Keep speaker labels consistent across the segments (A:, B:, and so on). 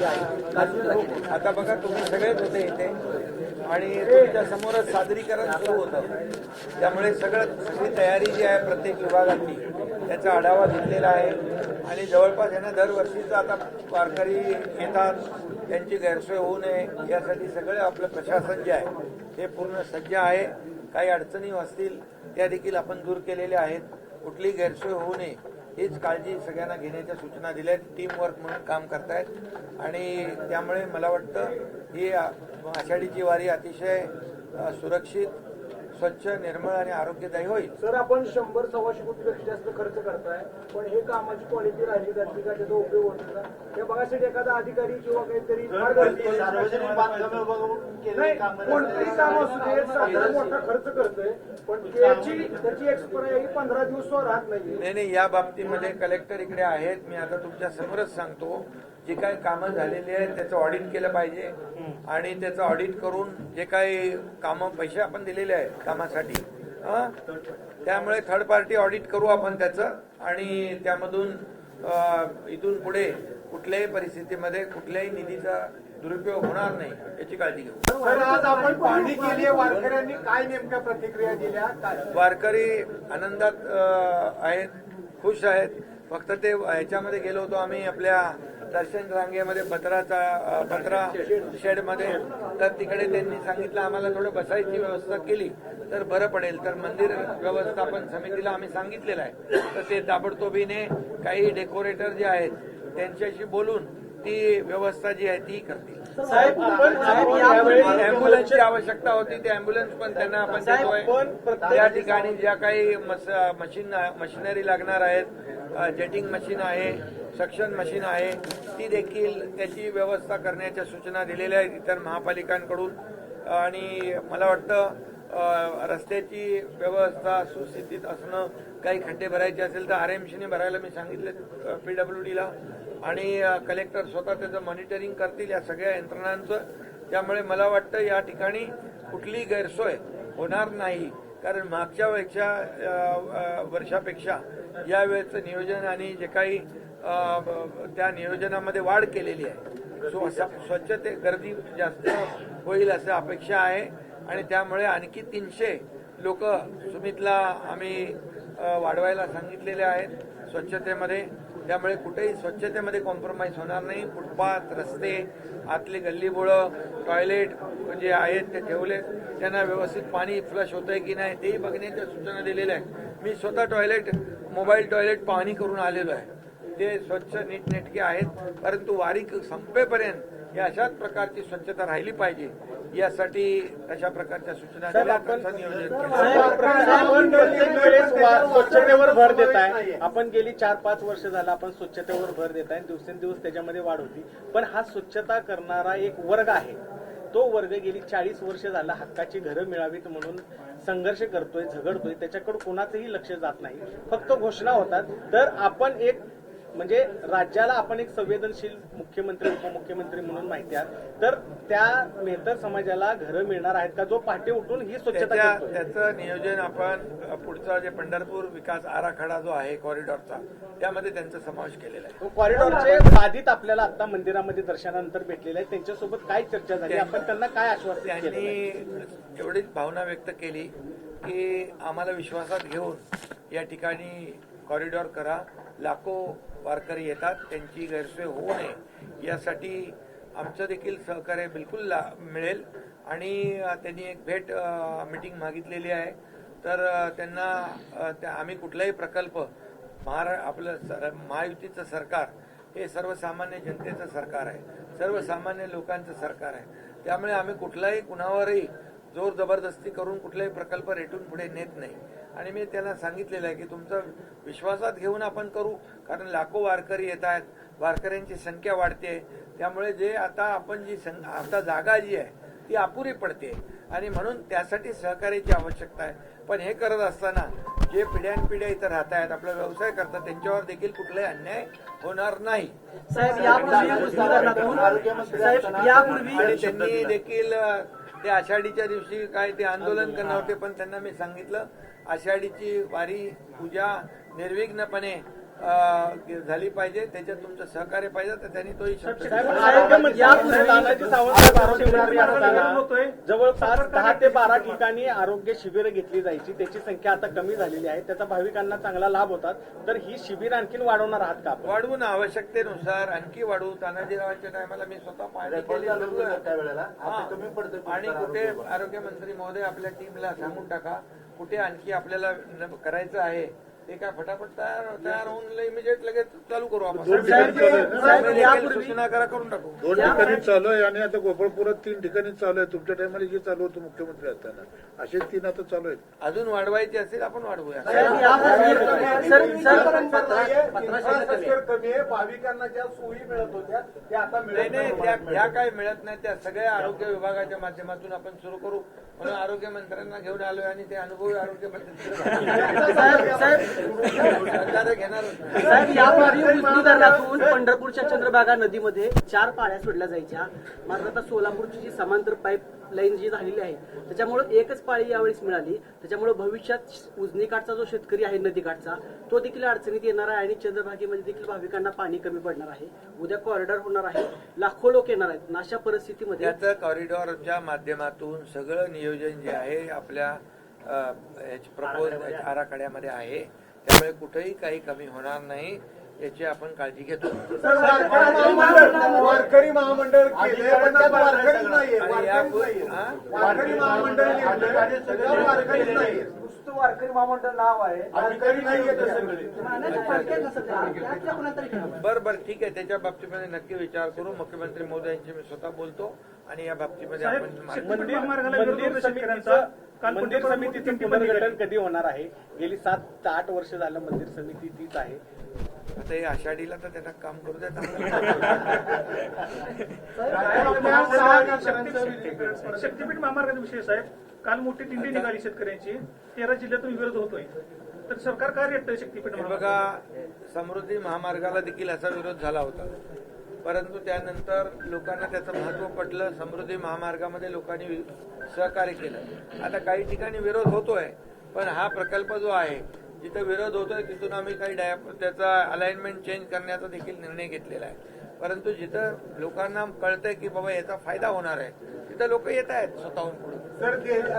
A: जे आहे
B: आता बघा तुम्ही सगळेच होते इथे आणि तुमच्या समोरच सादरीकरण सुरू होतं, त्यामुळे सगळी तयारी जी आहे प्रत्येक विभागाची त्याचा आढावा घेतलेला आहे आणि जवळपास यांना दरवर्षीचा आता वारकरी येतात, त्यांची गैरसोय होऊ नये यासाठी सगळं आपलं प्रशासन जे आहे हे पूर्ण सज्ज आहे. काही अडचणी असतील त्या देखील आपण दूर केलेल्या आहेत. कुठलीही गैरसोय होऊ नये हीच काळजी सगळ्यांना घेण्याच्या सूचना दिल्या आहेत. टीमवर्क म्हणून काम करतायत आणि त्यामुळे मला वाटतं ही आषाढीची वारी अतिशय सुरक्षित, स्वच्छ, निर्मळ आणि आरोग्यदायी होईल.
A: सर, आपण 100-125 कोटीपेक्षा जास्त खर्च करताय, पण हे कामाची क्वालिटी राहिली जाते का, त्याचा उपयोग होतो का? या बघासाठी एखादा अधिकारी किंवा काहीतरी कोणतंही काम असू दे, साधारण मोठा खर्च करतोय, पण त्याची एक्सपायरी 15 दिवस राहत नाही.
B: नाही, या बाबतीमध्ये कलेक्टर इकडे आहेत. मी आता तुमच्या समोरच सांगतो, जी काही कामं झालेली आहेत त्याचं ऑडिट केलं पाहिजे आणि त्याचं ऑडिट करून जे काही कामं पैसे आपण दिलेले आहेत कामासाठी त्यामुळे थर्ड पार्टी ऑडिट करू आपण त्याचं आणि त्यामधून इथून पुढे कुठल्याही परिस्थितीमध्ये कुठल्याही निधीचा दुरुपयोग होणार नाही याची काळजी घेऊ.
A: सर, आज आपण पाहणी केली आहे, वारकऱ्यांनी काय नेमक्या प्रतिक्रिया दिल्या?
B: वारकरी आनंदात आहेत, खुश आहेत. फक्त ते ह्याच्यामध्ये गेलो होतो आम्ही आपल्या दर्शन रांगेमध्ये पत्रा शेडमध्ये, तर तिकडे त्यांनी सांगितलं आम्हाला थोडं बसायची व्यवस्था केली तर बरं पडेल. तर मंदिर व्यवस्थापन समितीला आम्ही सांगितलेलं आहे, तर ते ताबडतोबीने काही डेकोरेटर जे आहेत त्यांच्याशी बोलून ती व्यवस्था जी आहे ती करतील. अँब्युलन्सची आवश्यकता होती, ते अँब्युलन्स पण त्यांना आपण देतोय. या ठिकाणी ज्या काही मशिनरी लागणार आहेत, जेटिंग मशीन आहे, सक्शन मशीन आहे, ती देखील त्याची व्यवस्था करण्याच्या सूचना दिलेल्या आहेत इतर महापालिकांकडून. आणि मला वाटतं रस्त्याची व्यवस्था सुस्थितीत असणं, काही खड्डे भरायचे असेल तर RMCने भरायला मी सांगितलं PWDला आणि कलेक्टर स्वतः त्याचं मॉनिटरिंग करतील या सगळ्या यंत्रणांचं. त्यामुळे मला वाटतं या ठिकाणी कुठलीही गैरसोय होणार नाही, कारण मागच्या वर्षापेक्षा यावेळेचं नियोजन आणि जे काही त्या नियोजनामध्ये वाढ केलेली आहे, स्वच्छते गर्दी जास्त होईल असं अपेक्षा आहे आणि त्यामुळे आणखी 300 लोक सुमितला आम्ही वाढवायला सांगितलेले आहेत स्वच्छतेमध्ये. त्यामुळे कुठेही स्वच्छतेमध्ये कॉम्प्रोमाइज होणार नाही. फुटपाथ, रस्ते, आतली गल्लीबोळं, टॉयलेट जे आहेत ते ठेवले, त्यांना व्यवस्थित पाणी फ्लश होतंय की नाही तेही बघण्याच्या सूचना दिलेल्या आहेत. मी स्वतः मोबाईल टॉयलेट पाहणी करून आलेलो आहे, ते स्वच्छ नीटनेटके आहेत. परंतु वारी संपेपर्यंत या अशाच प्रकारची स्वच्छता राहिली पाहिजे यासाठी अशा प्रकारच्या सूचना दिल्या.
C: स्वच्छतेवर भर देत आहे आपण. गेली 4-5 वर्ष झालं आपण स्वच्छतेवर भर देत आहे, दिवसेंदिवस त्याच्यामध्ये वाढ होती. पण हा स्वच्छता करणारा एक वर्ग आहे, तो वर्ग गेली 40 वर्ष झाला हक्काची घरं मिळावीत म्हणून संघर्ष करतोय, झगडतोय. त्याच्याकडे कोणाचंही लक्ष जात नाही, फक्त घोषणा होतात. तर आपण एक म्हणजे राज्याला आपण एक संवेदनशील मुख्यमंत्री उपमुख्यमंत्री म्हणून माहिती आहे, तर त्या मेहतर समाजाला घरं मिळणार आहेत का जो पहाटे उठून ही स्वच्छता करतोय?
B: त्याचं नियोजन आपण पुढचा जे पंढरपूर विकास आराखडा जो आहे कॉरिडॉरचा, त्यामध्ये त्यांचा समावेश केलेला आहे.
C: कॉरिडॉरचे बाधित आपल्याला आता मंदिरामध्ये दर्शनानंतर भेटलेले आहेत, त्यांच्यासोबत काय चर्चा झाली, आपण त्यांना काय आश्वासन केलं?
B: त्यांनी एवढीच भावना व्यक्त केली की आम्हाला विश्वासात घेऊन या ठिकाणी कॉरिडॉर करा, लाखो वारकरी येतात, त्यांची गैरसोय होऊ नये यासाठी आमचं देखील सहकार्य बिलकुल मिळेल. आणि त्यांनी एक मीटिंग मागितलेली आहे, तर त्यांना आम्ही कुठलाही प्रकल्प आपलं महायुतीचं सरकार हे सर्वसामान्य जनतेचं सरकार आहे, सर्वसामान्य लोकांचं सरकार आहे. त्यामुळे आम्ही कुठलाही कुणावरही जोर जबरदस्ती करून कुठलाही प्रकल्प रेटून पुढे नेत नाही. आणि मी त्यांना सांगितलेलं आहे की तुमचं विश्वासात घेऊन आपण करू, कारण लाखो वारकरी येत आहेत, वारकऱ्यांची संख्या वाढते. त्यामुळे जे आता आपण आता जागा जी आहे ती अपुरी पडते आणि म्हणून त्यासाठी सहकार्याची आवश्यकता आहे. पण हे करत असताना जे पिढ्यानपिढ्या इथं राहत आहेत, आपला व्यवसाय करतात, त्यांच्यावर देखील कुठलाही अन्याय होणार नाही. आणि त्यांनी देखील ते आषाढीच्या दिवशी काय ते आंदोलन करणार होते, पण त्यांना मी सांगितलं आषाढीची वारी पूजा निर्विघ्नपणे झाली पाहिजे, त्याच्यात तुमचं सहकार्य पाहिजे, तर त्यांनी तोही शब्द
C: साहेब, आरोग्यमंत्री तानाजी सावंत आरोग्यमंत्री असताना जवळपास 10 ते 12 ठिकाणी आरोग्य शिबिरं घेतली जायची. त्याची संख्या आता कमी झालेली आहे. त्याचा भाविकांना चांगला लाभ होतात. तर ही शिबिर आणखीन वाढवणार आहात का आपण?
B: वाढवून आवश्यकतेनुसार आणखी वाढवू. तानाजीरावांच्या टायमाला मी स्वतः पाहणी केली आणि कुठे आरोग्यमंत्री महोदय आपल्या टीमला सांगून टाका कुठे आणखी आपल्याला करायचं आहे ते काय फटाफट तयार होऊन इमिजिएट लगेच चालू करू आपण. सूचना करा, करून टाकू.
D: 2 ठिकाणी चालू आहे आणि आता गोपाळपुरात 3 ठिकाणी चालू आहे. तुमच्या टायमाला जे चालू होतं मुख्यमंत्री असताना असे 3 आता चालू आहेत.
B: अजून वाढवायची असेल आपण वाढवूया.
A: भाविकांना ज्या सोयी मिळत होत्या त्या आता
B: त्या काय मिळत नाही, त्या सगळ्या आरोग्य विभागाच्या माध्यमातून आपण सुरू करू म्हणून आरोग्यमंत्र्यांना घेऊन आलोय आणि ते अनुभवी आरोग्यमंत्री घेणार.
E: साहेब, यापूर्वी उजनी धरणातून पंढरपूरच्या चंद्रभागा नदीमध्ये 4 पाळ्या सोडल्या जायच्या. मात्र आता सोलापूरची जी समांतर पाईपलाईन जी झालेली आहे त्याच्यामुळे एकच पाळी यावेळेस मिळाली. त्याच्यामुळे भविष्यात उजनी काठचा जो शेतकरी आहे नदीकाठचा तो देखील अडचणीत येणार आहे आणि चंद्रभागेमध्ये देखील भाविकांना पाणी कमी पडणार आहे. उद्या कॉरिडॉर होणार आहे, लाखो लोक येणार आहेत. अशा परिस्थितीमध्ये
B: त्याचं कॉरिडॉरच्या माध्यमातून सगळं नियोजन जे आहे आपल्या प्रपोज आराखड्यामध्ये आहे. त्यामुळे कुठेही काही कमी होणार नाही याची आपण काळजी घेतो.
A: वारकरी महामंडळ केले पण त्यात वारकरीच नाहीये.
E: वारकरी महामंडळ
A: नुसतं वारकरी महामंडळ नाव आहे, वारकरी नाहीये ते सगळे.
B: बरं ठीक आहे. त्याच्या बाबतीमध्ये नक्की विचार करू. मुख्यमंत्री महोदयांशी मी स्वतः बोलतो आणि या बाबतीमध्ये आपण
C: मंदिर समितीचं पुनर्गठन कधी होणार आहे? गेली 7 ते 8 वर्ष झालं मंदिर समिती तीच आहे.
B: आता हे आषाढीला तर त्यांना काम करू द्या.
F: शक्तीपीठ महामार्गाचा विषय साहेब, काल मोठी दिंडी निघाली शेतकऱ्यांची, 13 जिल्ह्यातून विरोध होतोय. तर सरकार काय रेटतंय शक्तीपीठ?
B: बघा, समृद्धी महामार्गाला देखील असा विरोध झाला होता, परंतु त्यानंतर लोकांना त्याचं महत्व पटलं. समृद्धी महामार्गामध्ये लोकांनी सहकार्य केलं. आता काही ठिकाणी विरोध होतोय, पण हा प्रकल्प जो आहे जिथं विरोध होतोय तिथून आम्ही काही त्याचा अलाइनमेंट चेंज करण्याचा देखील निर्णय घेतलेला आहे. परंतु जिथं लोकांना कळतंय की बाबा याचा फायदा होणार आहे तिथं लोक येत आहेत स्वतःहून पुढे.
A: तर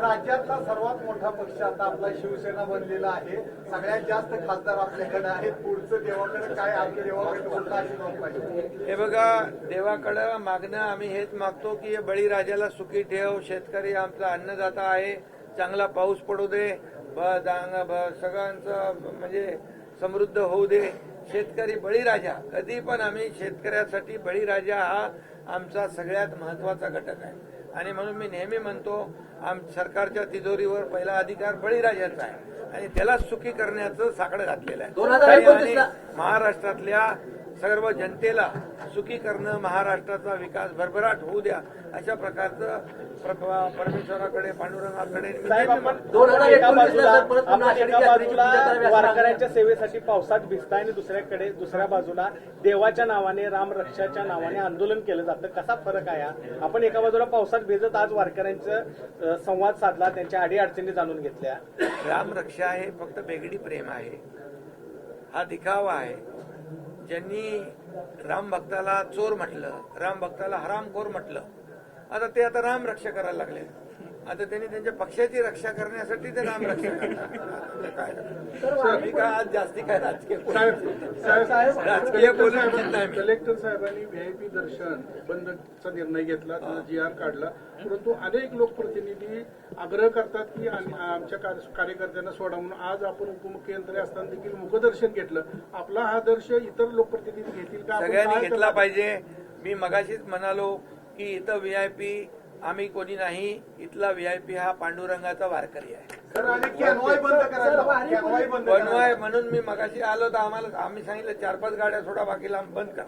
A: राज्यातला सर्वात मोठा पक्ष आता आपला शिवसेना बनलेला आहे. सगळ्यात जास्त खासदार आपल्याकडे आहेत. पुढचं देवाकडे काय आम्ही देवाकडे कोणता आशीर्वाद पाहिजे?
B: हे बघा, देवाकडं मागणं आम्ही हेच मागतो की बळीराजाला सुखी ठेव, शेतकरी आमचा अन्नदाता आहे, चांगला पाऊस पडू दे, सगळ्यांचं म्हणजे समृद्ध होऊ दे. शेतकरी बळीराजा, कधी पण आम्ही शेतकऱ्यासाठी बळीराजा हा आमचा सगळ्यात महत्वाचा घटक आहे. आणि म्हणून मी नेहमी म्हणतो सरकारच्या तिजोरीवर पहिला अधिकार बळीराजाचा आहे आणि त्याला सुखी करण्याचं साकडं घातलेलं आहे. आणि महाराष्ट्रातल्या सर्व जनतेला सुखी करणं, महाराष्ट्राचा विकास भरभराट होऊ द्या अशा प्रकारचं परमेश्वराकडे, पांडुरंगाकडे
C: एका बाजूला वारकऱ्यांच्या सेवेसाठी पावसात भिजताय आणि दुसऱ्या बाजूला देवाच्या नावाने, रामरक्षाच्या नावाने आंदोलन केलं जातं. कसा फरक आहे? आपण एका बाजूला पावसात भिजत आज वारकऱ्यांचा संवाद साधला, त्यांच्या अडीअडचणी जाणून घेतल्या.
B: रामरक्षा हे फक्त बेगडी प्रेम आहे, हा दिखावा आहे. ज्यांनी राम भक्ताला चोर म्हटलं, राम भक्ताला हरामखोर म्हटलं, आता ते आता राम रक्षा करायला लागले. आता त्यांनी त्यांच्या पक्षाची रक्षा करण्यासाठी ते राम रक्षा करतात. मी काय आज जास्ती काय राजकीय बोलू इच्छित नाही.
D: कलेक्टर साहेबांनी व्हीआयपी दर्शन बंदचा निर्णय घेतला, GR काढला, परंतु अनेक लोकप्रतिनिधी आग्रह करतात की आमच्या कार्यकर्त्यांना सोडा म्हणून. आज आपण उपमुख्यमंत्री असताना देखील मुखदर्शन घेतलं. आपला हा दर्श इतर लोकप्रतिनिधी घेतील का?
B: सगळ्यांनी घेतला पाहिजे. मी मगाशीच म्हणालो की इथं VIP आम्ही कोणी नाही, इथला VIP हा पांडुरंगाचा वारकरी आहे. बनवाय म्हणून मी मगाशी आलो तर आम्ही सांगितलं 4-5 गाड्या सोडा, बाकीला बंद करा.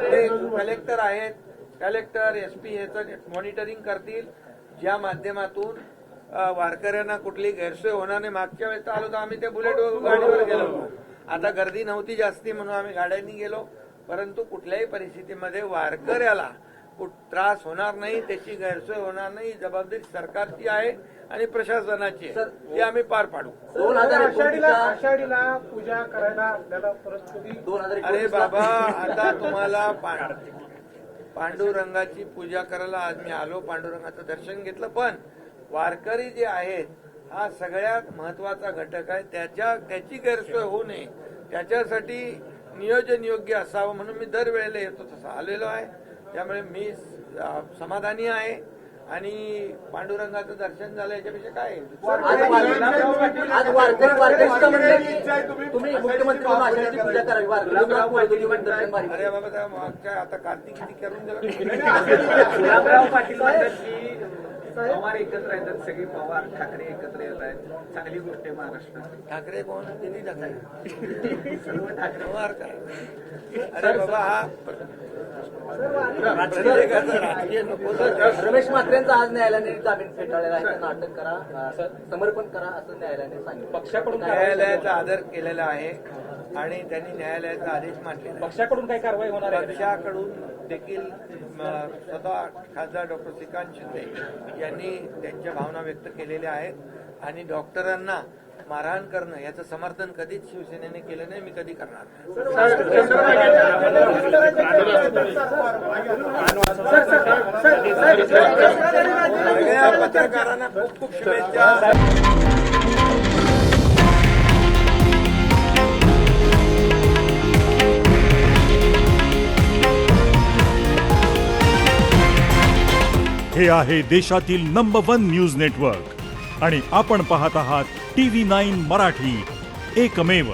B: ते कलेक्टर आहेत, कलेक्टर SP याचं मॉनिटरिंग करतील, ज्या माध्यमातून वारकऱ्यांना कुठली गैरसोय होणार नाही. मागच्या वेळेस आलो तर आम्ही त्या बुलेट गाडीवर गेलो. आता गर्दी नव्हती जास्ती म्हणून आम्ही गाड्यांनी गेलो. परंतु कुठल्याही परिस्थितीमध्ये वारकऱ्याला त्रास होणार नाही, त्याची गैरसोय होणार नाही, जबाबदारी सरकारची आहे आणि प्रशासनाची आहे ती आम्ही पार पाडू.
E: 2019
F: आषाढीला पूजा करायला आपल्याला परत कधी
B: अरे बाबा, आता तुम्हाला पांडुरंगाची पूजा करायला आज मी आलो, पांडुरंगाचं दर्शन घेतलं, पण वारकरी जे आहेत हा सगळ्यात महत्वाचा घटक आहे. त्याची गैरसोय होऊ नये त्याच्यासाठी नियोजन योग्य असावं म्हणून मी दरवेळेला येतो तसं आलेलो आहे. त्यामुळे मी समाधानी आहे आणि पांडुरंगाचं दर्शन झालं याच्यापेक्षा काय आहे?
E: तुम्ही मुख्यमंत्री म्हणून आषाढीची पूजा करावी, वारकरी दर्शन भारी.
B: अरे बाबा, त्या मागच्या आता कार्तिक किती करून दिलं.
C: गुलाबराव पाटील म्हणतात की पवार एकत्र येतात, सगळी पवार ठाकरे एकत्र येत आहेत, चांगली गोष्ट आहे महाराष्ट्रात.
B: ठाकरे कोण? दिली ठाकरे सर्व ठाकरे पवार का? अरे बाबा, हा प्रत्येकाचं राजकीय नको.
E: रमेश म्हात्रेंचा आज न्यायालयाने जामीन फेटाळलेला आहे, त्यांना अटक करा, समर्पण करा असं न्यायालयाने सांगितलं.
C: पक्षाकडून
B: न्यायालयाचा आदर केलेला आहे आणि त्यांनी न्यायालयाचा आदेश मांडलेला आहे.
C: पक्षाकडून काही कारवाई होणार आहे?
B: पक्षाकडून देखील स्वतः खासदार डॉक्टर श्रीकांत शिंदे यांनी त्यांच्या भावना व्यक्त केलेल्या आहेत आणि डॉक्टरांना मारहाण करणं याचं समर्थन कधीच शिवसेनेने केलं नाही, मी कधी करणार नाही. सगळ्या पत्रकारांना खूप खूप शुभेच्छा.
G: हे आहे देशातील नंबर 1 न्यूज नेटवर्क आणि आपण पाहत आहात TV9 मराठी, एकमेव.